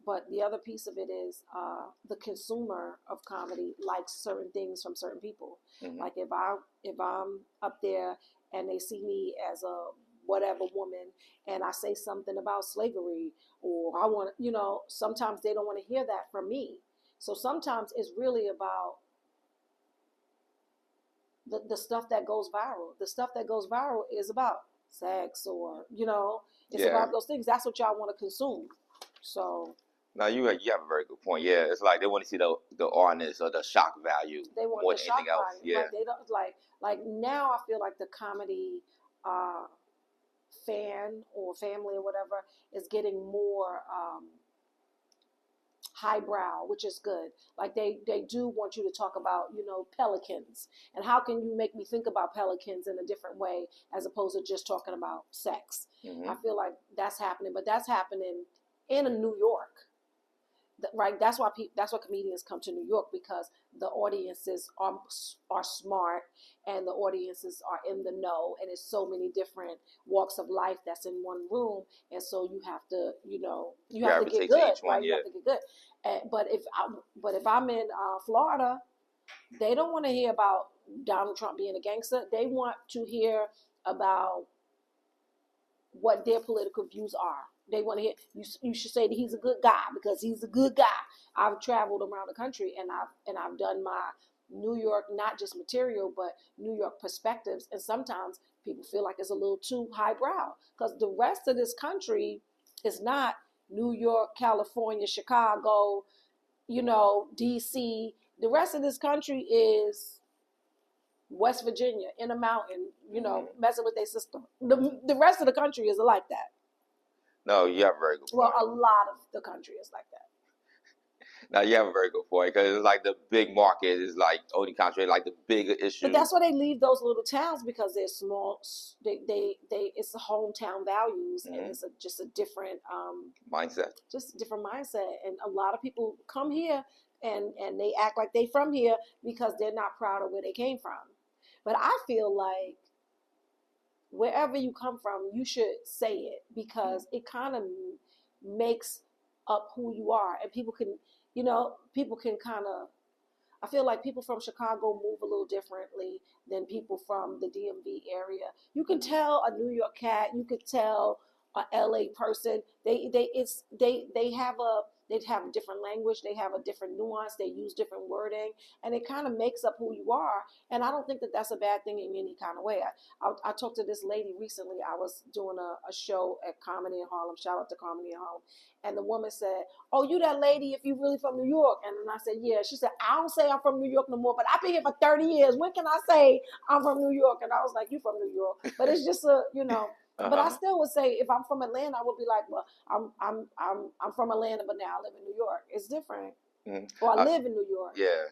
but the other piece of it is the consumer of comedy likes certain things from certain people. Mm-hmm. Like if I'm up there and they see me as a whatever woman and I say something about slavery, or I want, sometimes they don't want to hear that from me. So sometimes it's really about the stuff that goes viral. The stuff that goes viral is about sex, or it's about those things. That's what y'all want to consume. So now you have a very good point. Yeah, it's like they want to see the honest or the shock value they want more the than shock anything else. value. Yeah, Like they don't like now. I feel like the comedy fan or family or whatever is getting more highbrow, which is good. Like they do want you to talk about, pelicans, and how can you make me think about pelicans in a different way as opposed to just talking about sex. mm-hmm. I feel like that's happening, but that's happening in New York, right? That's why comedians come to New York, because the audiences are smart, and the audiences are in the know, and it's so many different walks of life that's in one room, and so you have to, you have to get good, right? You have to get good. But if I'm in Florida, they don't want to hear about Donald Trump being a gangster. They want to hear about what their political views are. They want to hear you should say that he's a good guy, because he's a good guy. I've traveled around the country, and I've done my New York, not just material, but New York perspectives. And sometimes people feel like it's a little too highbrow, because the rest of this country is not New York, California, Chicago, DC. The rest of this country is West Virginia, in a mountain, messing with their system. The rest of the country is like that. No, you have a very good point. Well, a lot of the country is like that. Now you have a very good point, because it's like the big market is like only concentrated like the bigger issue. But that's why they leave those little towns, because they're small. They it's the hometown values, and it's just a different mindset. Just a different mindset, and a lot of people come here and they act like they from here because they're not proud of where they came from. But I feel like wherever you come from, you should say it, because it kind of makes up who you are, and people can kind of. I feel like people from Chicago move a little differently than people from the DMV area. You can tell a New York cat. You could tell a LA person. They have a different language. They have a different nuance. They use different wording, and it kind of makes up who you are. And I don't think that that's a bad thing in any kind of way. I talked to this lady recently. I was doing a show at Comedy in Harlem. Shout out to Comedy in Harlem. And the woman said, "Oh, you that lady if you really from New York?" And then I said, "Yeah." She said, "I don't say I'm from New York no more, but I've been here for 30 years. When can I say I'm from New York?" And I was like, "You from New York?" But it's just But I still would say, if I'm from Atlanta, I would be like, "Well, I'm from Atlanta, but now I live in New York." It's different. Or I live in New York. Yeah,